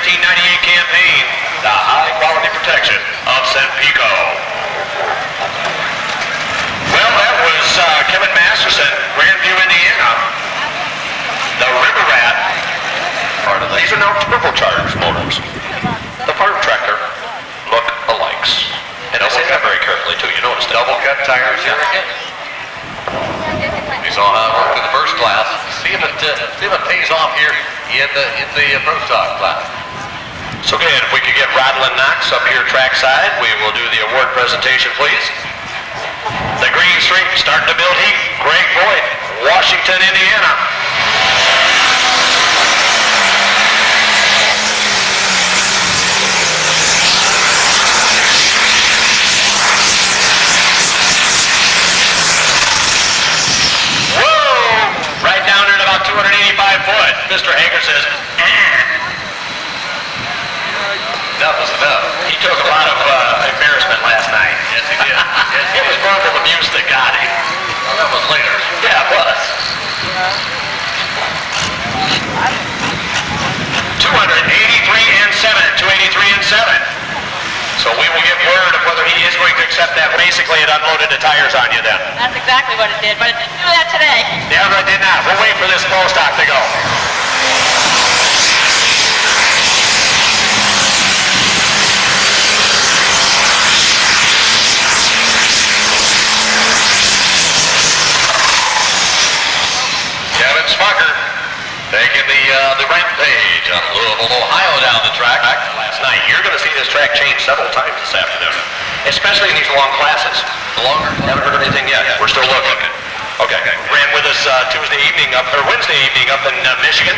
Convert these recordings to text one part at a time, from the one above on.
1998 campaign, the high quality protection of SNPCO. Well, that was Kevin Masterson, Grandview, Indiana. The River Rat. These are now turbocharged motors. The farm tractor look alikes. And I say that very carefully too. You notice that. Double cut tires here again. We saw how it worked in the first class. See if it pays off here in the prototype class. So again, if we could get Rodlin Knox up here trackside, we will do the award presentation, please. The Green Streak starting to build heat. Greg Boyd, Washington, Indiana. Whoa! Right down at about 285 foot. Mr. Hager says, Enough is enough. he took a lot of embarrassment last night. Yes, he did. Yes, It was verbal abuse that got him. Well, that was later. Yeah, it was. 283 and 7, 283 and 7. So we will get word of whether he is going to accept that. Basically, it unloaded the tires on you then. That's exactly what it did, but it didn't do that today. Yeah, but it did not. We'll wait for this full stock to go. Kevin SCHMUCKER taking the Rampage on Louisville, Ohio down the track. Last night, you're going to see this track change several times this afternoon, especially in these long classes. Longer. Haven't heard anything yet. We're still looking. Okay. Ran with us Wednesday evening up in Michigan.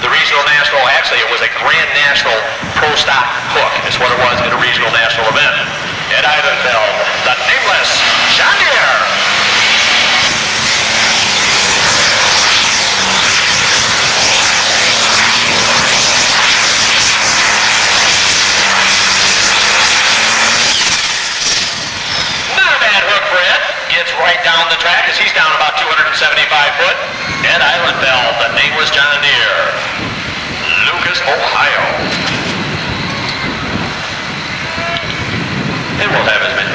The regional national, actually it was a grand national pro stock hook. It's what it was at a regional national event. At EILENFELD, the nameless John Deere. Gets right down the track as he's down about 275 foot. At EILENFELD, the nameless John Deere. Lucas, Ohio. And we'll have his men.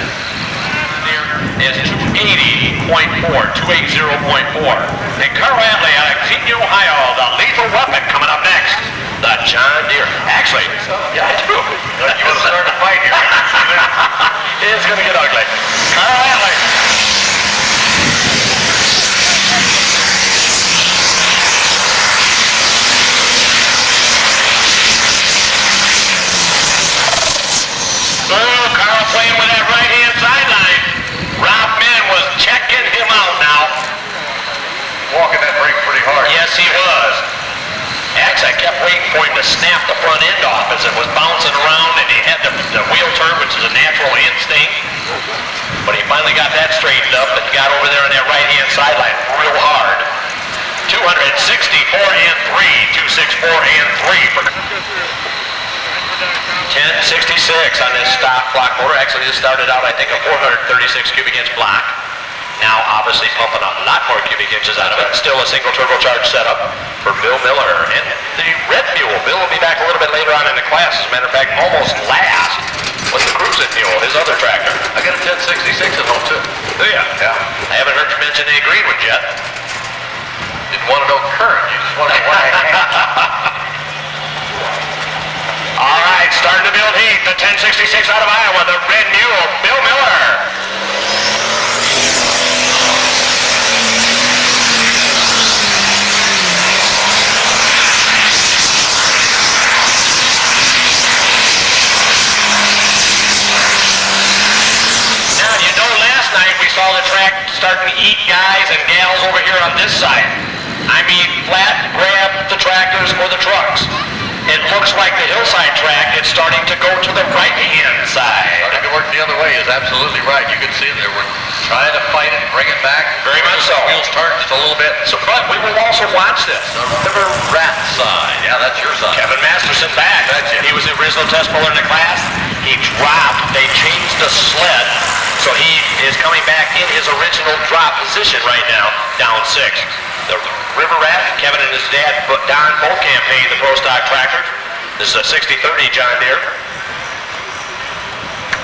Is 280.4, 280.4. And Carl Atley out of Xenia, Ohio, the lethal weapon coming up next. The John Deere. Actually, yeah, I do. You want to start a fight here? It's going to get ugly. Carl Atley. Oh, Carl playing with that right-hand sideline. Rob Mann was checking him out now. Walking that brake pretty hard. Yes, he was. Actually, I kept waiting for him to snap the front end off as it was bouncing around and he had the wheel turn, which is a natural instinct. But he finally got that straightened up and got over there on that right-hand sideline real hard. 264 and 3, 264 and 3 for 1066 on this stock block motor. Actually, this started out, I think, a 436 cubic inch block. Now, obviously, pumping a lot more cubic inches out of it. Still a single turbocharged setup for Bill Miller. And the red mule, Bill will be back a little bit later on in the class. As a matter of fact, almost last was the CRUISIN mule, his other tractor. I got a 1066 at home too. Do ya? Yeah. I haven't heard you mention any green ones yet. Didn't want to know current. You just want to know what I had. All right, starting to build heat. The 1066 out of Iowa, the red mule, Bill Miller. We saw the track starting to eat guys and gals over here on this side. I mean, flat grab the tractors or the trucks. It looks like the hillside track is starting to go to the right-hand side. Starting to work the other way is absolutely right. You can see they were trying to fight it, bring it back. Very much so. Wheels turn just a little bit. So, but we will also watch this. The River Rat side. Yeah, that's your side. Kevin Masterson back. He was the original test puller in the class. He dropped. They changed the sled. So he is coming back in his original drop position right now, down 6. The River Rat, Kevin and his dad, Don, both campaigned the Pro Stock tractor. This is a 6030 John Deere.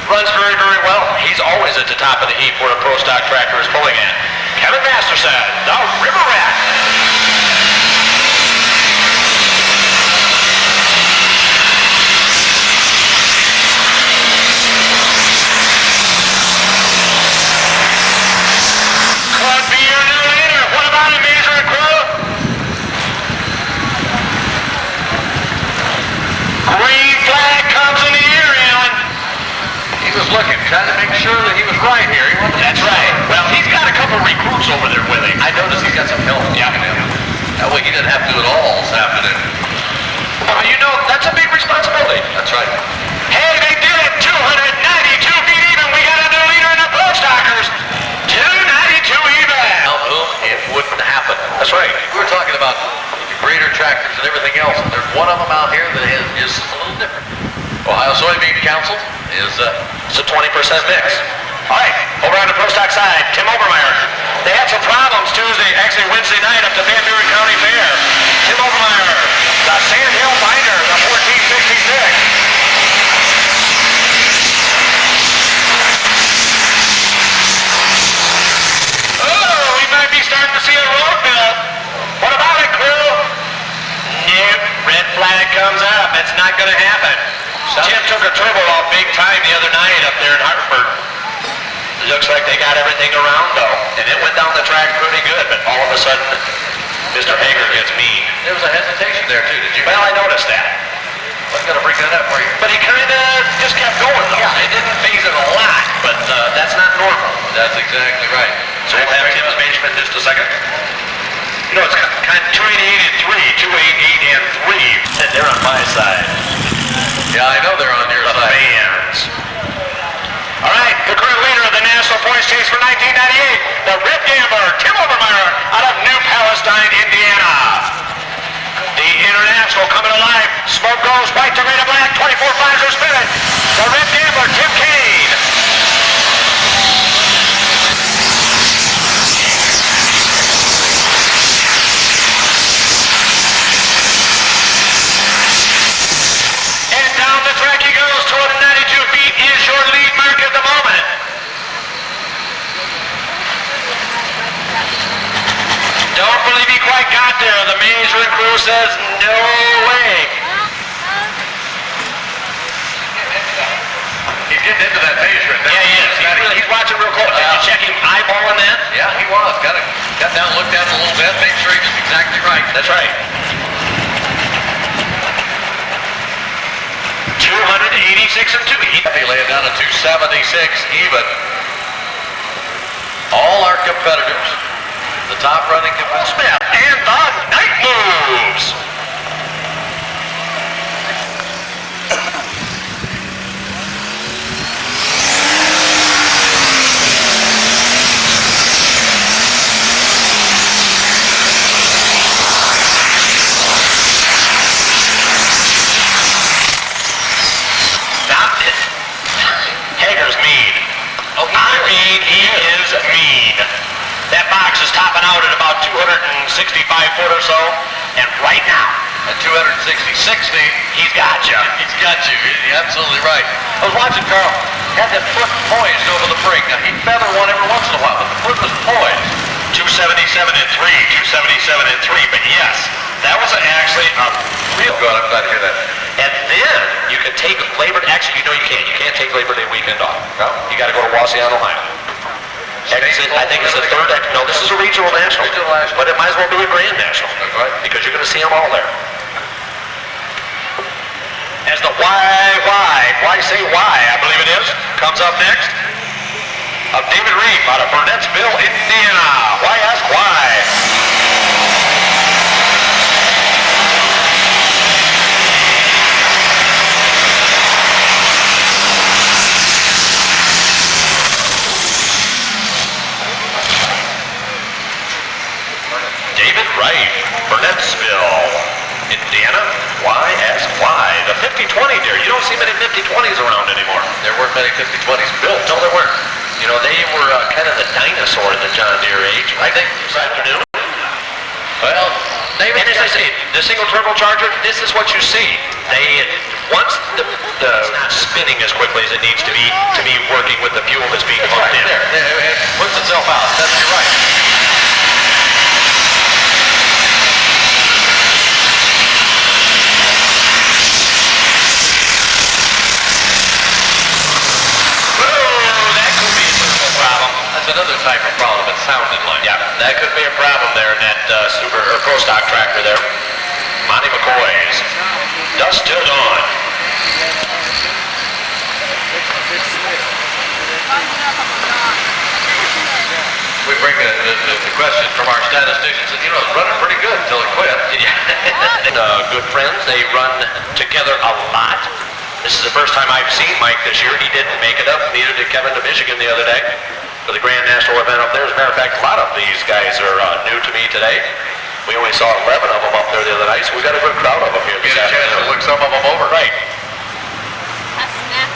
Runs very, very well. He's always at the top of the heap where a pro stock tractor is pulling at. Kevin Masterson, the River Rat. Could be your new leader. What about him, Major and Crew? Green flag comes in the air, Alan. He was looking, trying to make sure that he was right here. That's right. Well, he's got a couple recruits over there with him. I noticed he's got some help. Yeah. That way he didn't have to do it all this afternoon. You know, that's a big responsibility. That's right. Hey, they did it! 292 feet even. We got a new leader in the pro stockers. 292 even. Without whom it wouldn't happen. That's right. We were talking about grader tractors and everything else, and there's one of them out here that is a little different. Ohio Soybean Council is It's a 20% mix. All right, over on the pro stock side, Tim Overmeyer. They had some problems Wednesday night up to Van Buren County Fair. Tim Overmeyer, the Sandhill binder, the 1466. Oh, we might be starting to see a road build. What about it, crew? Nope, red flag comes up. It's not going to happen. Tim took a turbo off big time the other night up there in Hartford. Looks like they got everything around though, and it went down the track pretty good, but all of a sudden, Mr. Hager gets mean. there was a hesitation there too, did you? Well, I noticed that. I'm going to bring that up for you. But he kind of just kept going though. Yeah. It didn't phase it a lot, but that's not normal. That's exactly right. So we'll have Tim's measurement in just a second. You know, it's kind of 288 and 3, 288 and 3. They're on my side. Yeah, I know they're on your The side. fans. All right, the current leader of the national points chase for 1998, the Red Gambler, Tim Overmeyer, out of New Palestine, Indiana. The International coming alive. Smoke goes white to red and black. 24 fires are spinning. The Red Gambler, TIM-CAIN. And down the track he goes. 292 feet is your lead mark at the moment. Don't believe he quite got there. The Major and Crew says no way. He's getting into that measurement. Yeah, he is. He's watching real close. Did you check him eyeballing that? Yeah, he was. Got down, looked down a little bit, make sure he was exactly right. That's right. 286 and 2. He laid it down to 276 even. All our competitors, the top running competitors. Smith and the night moves. Hager's mean. I mean, he is mean. That box is topping out at about 265 foot or so, and right now, At 266 feet, he's got you. he's got you. You're absolutely right. I was watching Carl. Had that foot poised over the brake. Now, he'd feather one every once in a while, but the foot was poised. 277 and 3, 277 and 3, but yes, that was actually a real Good, I'm glad to hear that. And then you can take Labor Day, actually, you know you can't. You can't take Labor Day weekend off. No? You got to go to Wauseon, Ohio. I think it's the third, no, this is a regional national. Regional national. But it might as well be a grand national. That's right. Because you're going to see them all there. As the why say why, I believe it is, comes up next, of David Reef out of Burnettsville, Indiana. Why ask why? David Wright, Burnettsville, Indiana. Why ask why? The 50-20 there. You don't see many 50-20s around anymore. There weren't many 50-20s built. No, there weren't. You know, they were kind of the dinosaur in the John Deere age. I think this afternoon. Well, David, And as I say, the single turbocharger, this is what you see. Once it's not spinning as quickly as it needs to be working with the fuel that's being pumped in. There. It puts itself out. That's you're right. That could be a thermal problem. That's another type of problem. It sounded like. Yeah, that could be a problem there in that super or pro stock tractor there. Monte McCoy's. Dusk till dawn. We bring the question from our statisticians, and it's running pretty good until it quit. Good friends, they run together a lot. This is the first time I've seen Mike this year. He didn't make it up, neither did Kevin to Michigan the other day for the Grand National event up there. As a matter of fact, a lot of these guys are new to me today. We only saw 11 of them up there the other night, so we got a good crowd of them here this Get a chance to afternoon. look some of them over. Right.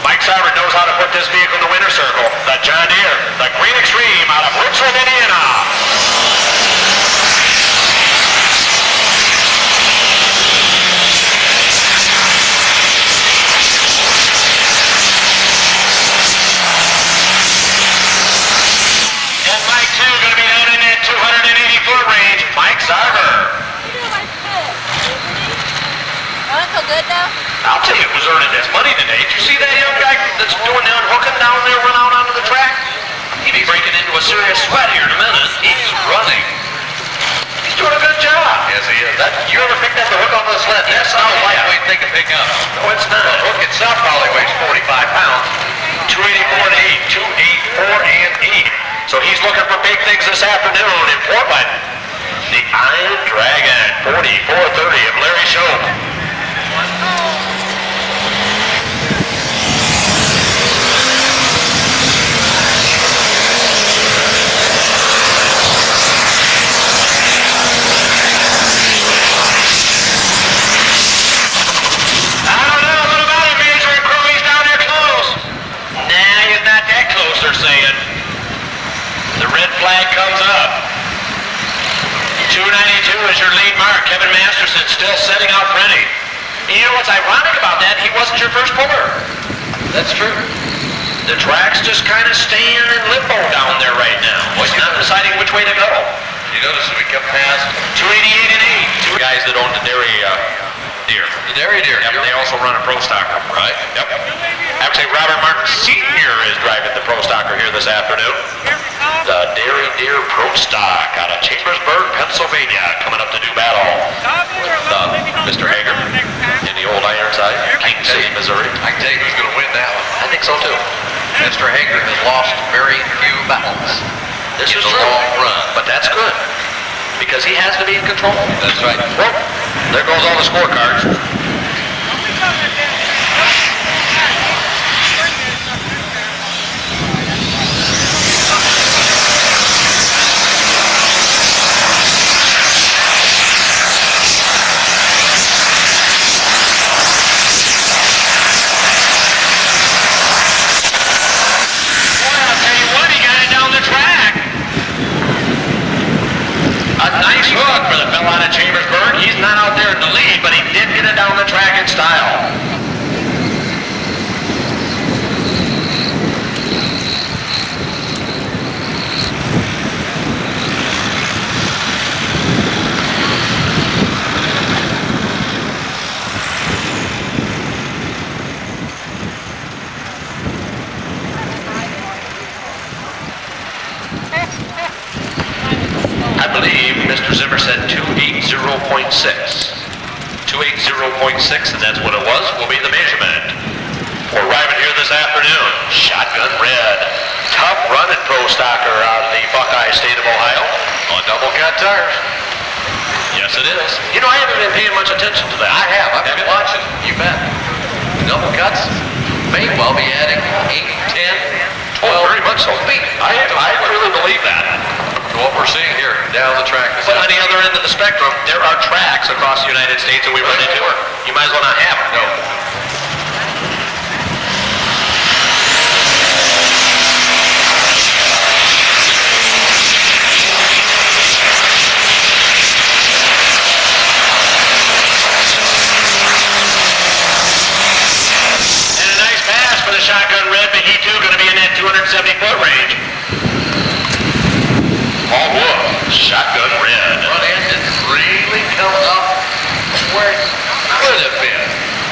Mike Sarver knows how to put this vehicle in the winner's circle. The John Deere, the Green Extreme out of Richland, Indiana. And Mike, too, going to be down in that 280-foot range. Mike Sarver. Feel good now? I'll tell you who's earning his money today. Did you see that young guy that's doing the unhooking down there run out onto the track? He'd be breaking into a serious sweat here in a minute. He's running. He's doing a good job. Yes, he is. You ever picked up the hook off the sled? That's not a lightweight thing to pick up. No, it's not. The hook itself probably weighs 45 pounds. 284 and 8. 284 and 8. So he's looking for big things this afternoon in Portland. The Iron Dragon 4430 of Larry Shope. They're saying the red flag comes up. 292 is your lead mark. Kevin Masterson still setting out pretty. And you know what's ironic about that? He wasn't your first puller. That's true. The track's just kind of staying in limbo down there right now. He's not deciding which way to go. You notice we kept past 288 and 8. Two guys that own the DEERE. the DEERE. Yep, they also run a pro stocker. Right. Yep. Actually, Robert Martin Sr. is driving the pro stocker here this afternoon. The DEERE Pro Stock out of Chambersburg, Pennsylvania, coming up to do battle with Mr. Hager in the old Ironside, King City, Missouri. I can tell you who's going to win that one. I think so too. Mr. Hager has lost very few battles. This is a true. long run. But that's good, because he has to be in control. That's right. Well, there goes all the scorecards. Nice hook for the fellow out of Chambersburg. He's not out there in the lead, but he did get it down the track in style. I believe Mr. Zimmer said 280.6. 280.6, and that's what it was, will be the measurement. We're arriving here this afternoon. Shotgun red. Tough running pro stocker out of the Buckeye State of Ohio. On double cut tires. Yes, it is. You know, I haven't been paying much attention to that. I have. I've been watching. You bet. Double cuts may well be adding 8, 10, 12. Very much so. I really believe that. To what we're seeing here down the track. But on the other end of the spectrum, there are tracks across the United States that we run into. You might as well not have them. No. Shotgun red. Front end didn't really come up where it could have been.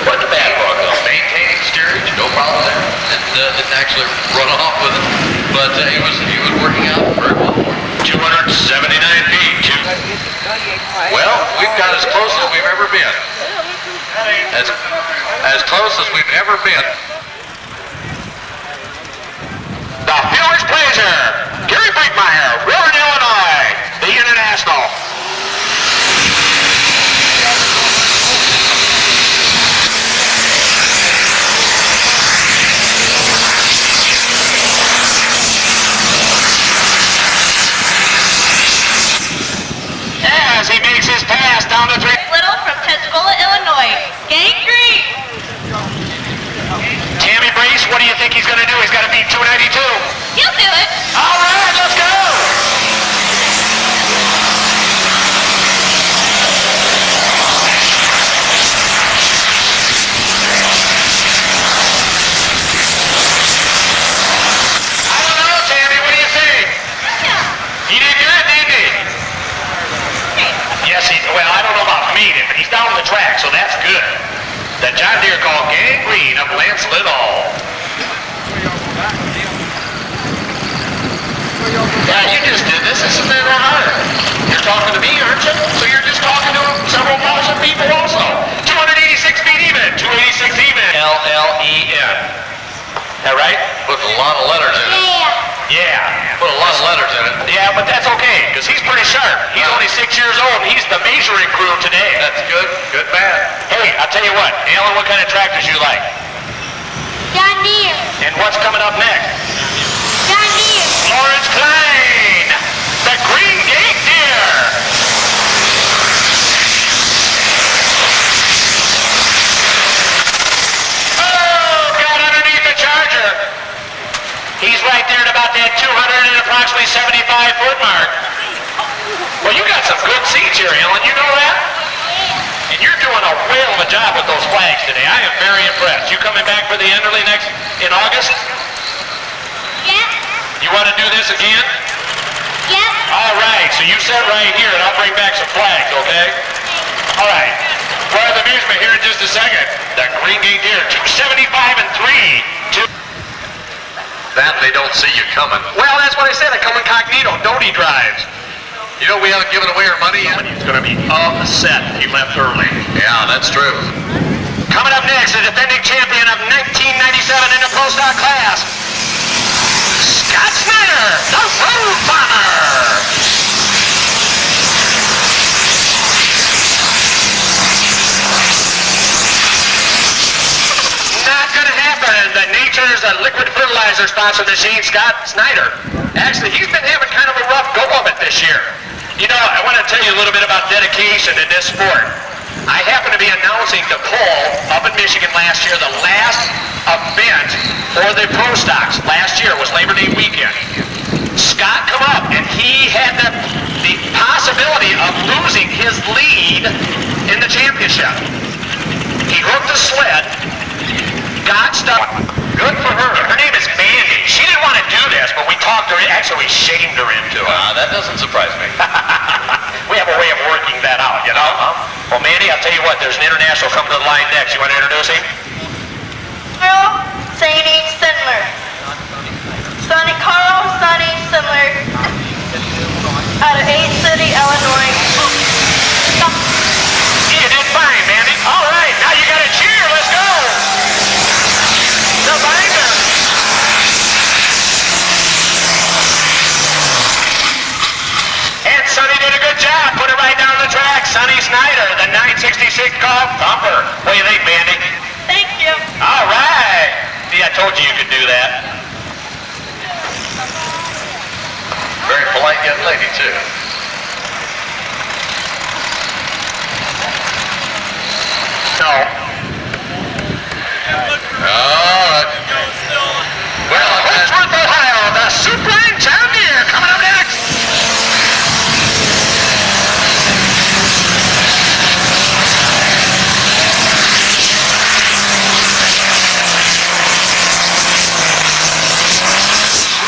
Wasn't a bad bug though. Maintaining steerage, no problem there. Didn't actually run off with it, but he was working out very well. 279 feet. Well, we've got as close as we've ever been. As close as we've ever been. The Fuelers Pleasure, Gary Brinkmeyer, Warren, Illinois, the International. As he makes his pass down the 3. Little from Pensacola, Illinois. Gang green. Tammy Brace, what do you think he's going to do? He's got to beat 292. He'll do it. All right, let's go. I don't know, Tammy, what do you think? He did good, didn't he? Yes, well, I don't know about meeting, but he's down the track, so that's good. The John Deere called Gang Green of Lance Little. Yeah, you just did this. This isn't that hard. You're talking to me, aren't you? So you're just talking to several thousand people also. 286 feet even. 286 even. LLEN. That right? Put a lot of letters in it. Yeah. Put a lot of letters in it. Yeah, but that's okay, because he's pretty sharp. He's only 6 years old, and he's the measuring crew today. That's good. Good man. Hey, I'll tell you what, Alan, what kind of tractors you like? John Deere. And what's coming up next? John Deere. Lawrence Klein, the Green Gate Deer. Oh, got underneath the Charger. He's right there at about that 200 and approximately 75-foot mark. Well, you got some good seats here, Alan. You know that? And you're doing a whale of a job with those flags today. I am very impressed. You coming back for the Enderley next in August? Yeah. You want to do this again? Yeah. All right, so you sit right here, and I'll bring back some flags, okay? All right. Quiet the amusement here in just a second. The Green Gate Deer, 275 and 3. That they don't see you coming. Well, that's what I said. I come incognito. Doty drives. You know we haven't given away our money yet? He's going to be upset if he left early. Yeah, that's true. Coming up next, the defending champion of 1997 in the Pro Stock class, Scott Snyder, the Road Bomber. Not going to happen. The Nature's Liquid Fertilizer sponsor machine, Scott Snyder. Actually, he's been having kind of a rough go of it this year. You know, I want to tell you a little bit about dedication in this sport. I happened to be announcing the poll up in Michigan last year. The last event for the Pro Stocks last year was Labor Day weekend. Scott come up, and he had the possibility of losing his lead in the championship. He hooked the sled, got stuck. Good for her. Her name is Mandy. She didn't want to do this, but we talked her, actually we shamed her into it. That doesn't surprise me. We have a way of working that out, you know? Well, Mandy, I'll tell you what, there's an international coming to the line next. You want to introduce him? Carl Sonny Sindler. Carl Sonny Sindler. Out of 8 City, Illinois. You did fine, Mandy. All right, now you got to cheer. Let's go. The binder. And Sonny did a good job. Put it right down the track. Sonny SNYDER, the 966 called Thumper. What do you think, Mandy? Thank you. All right. See, I told you you could do that. Very polite young lady, too. No. All right. Well, Holdsworth, Ohio, the SOUPLINE John Deere coming up next.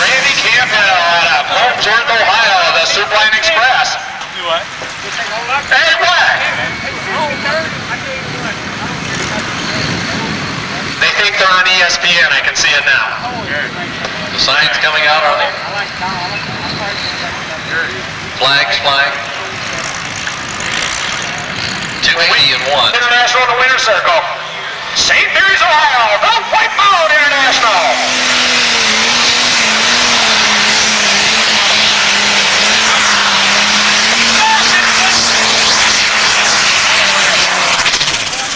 Randy Campbell out of Holdsworth, Ohio, the SOUPLINE Express. what? Hey, what? They think they're on ESPN. I can see it now. The signs coming out, are they? Flags flying. 280 and 1. International in the winner's circle. St. Mary's, Ohio, the White Mound International.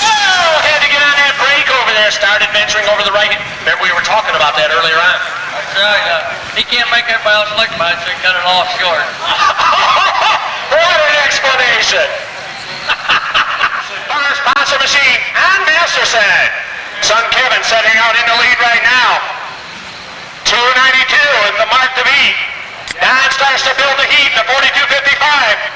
Oh, had to get on that brake over there. Started venturing over the right. Remember we were talking about that earlier on. That's right. He can't make that bounce look much, so he cut it off short. What an explanation. Our sponsor machine and MASTERSON. Son Kevin setting out in the lead right now. 292 is the mark to beat. Don starts to build the heat in the 42.55.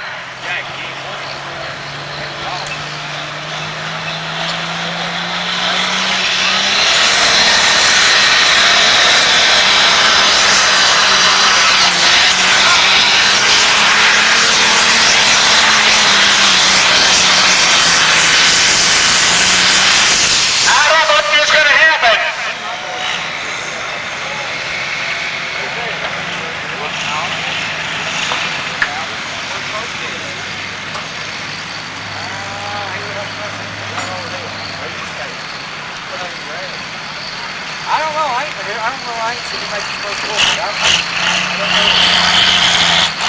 I ain't seen him make the first walk. I don't know.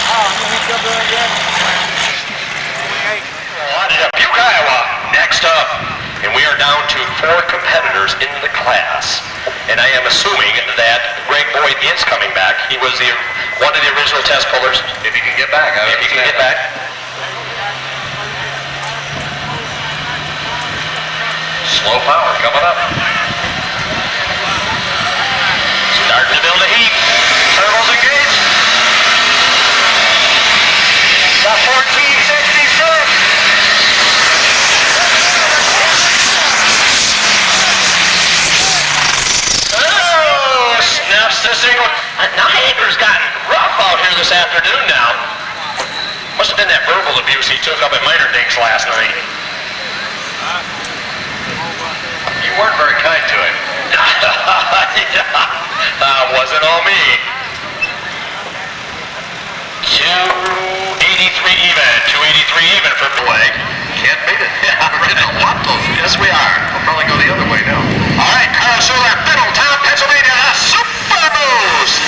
Oh, I'm going to jump there again. 28. Dubuque, Iowa, next up. And we are down to 4 competitors in the class. And I am assuming that Greg Boyd is coming back. He was one of the original test pullers. If he can get back. If he can get back. Slow power coming up. Starting to build the heat. Turbos engaged. The 1466. Oh, snuffs the signal. Niagara's gotten rough out here this afternoon now. Must have been that verbal abuse he took up at Minor Dinks last night. You weren't very kind to him. Wasn't all me. 283 even. 283 even for play. Can't beat it. Yeah, we're in a lot of. Yes, we are. We'll probably go the other way now. All right, Carl Schuler, Middletown, Pennsylvania, the Super Boost.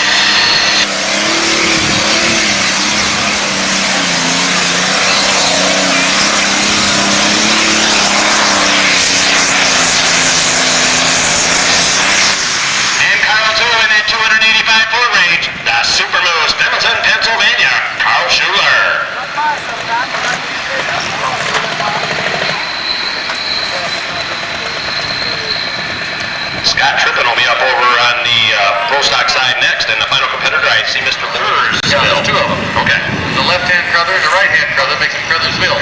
And Carl 2 in the 285 foot range, the Super Boost, Middleton, Pennsylvania, Carl Schuler. Scott Trippin will be up over on the pro stock side next, and the final competitor, I see Mr. Lursville. Yeah, there's 2 of them. Okay. The left-hand Crother and the right-hand Crother makes it Crothersville.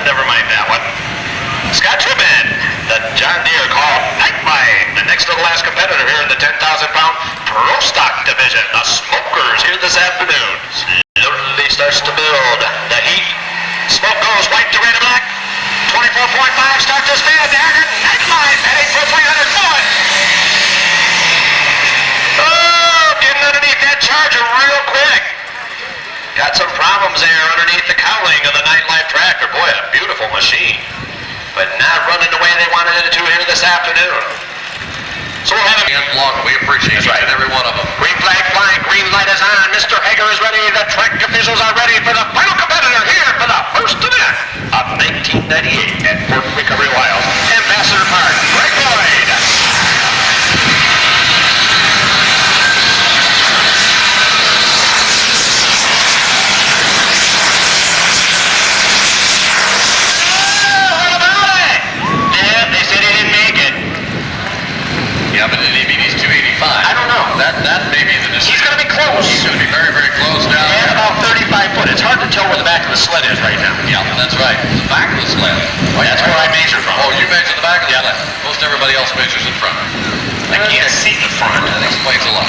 Never mind that one. Scott Trippin, the John Deere called Nightlight, the next to the last competitor here in the 10,000-pound pro stock division. The Smokers here this afternoon. Slowly starts to build the heat. Smoke goes white to red and black. 24.5 start to spin. Dagger Nightlight heading for 300 foot. Oh, getting underneath that Charger real quick. Got some problems there underneath the cowling of the Nightlife tractor. Boy, a beautiful machine. But not running the way they wanted it to here this afternoon. So we'll have And long. We appreciate each and every one of them. green flag flying, green light is on. Mr. Hager is ready. The track officials are ready for the final competitor here for the first event of 1998 at Fort Recovery Wild. Ambassador Park, Greg Boyd. Yeah, but did he mean he's 285? I don't know. That may be the decision. He's going to be close. He's going to be very, very close down. And about 35 foot. It's hard to tell where the back of the sled is right now. Yeah, that's right. The back of the sled. That's where I measure from. Oh, you measure the back of the sled. Most everybody else measures in front. I can't see the front. That explains a lot.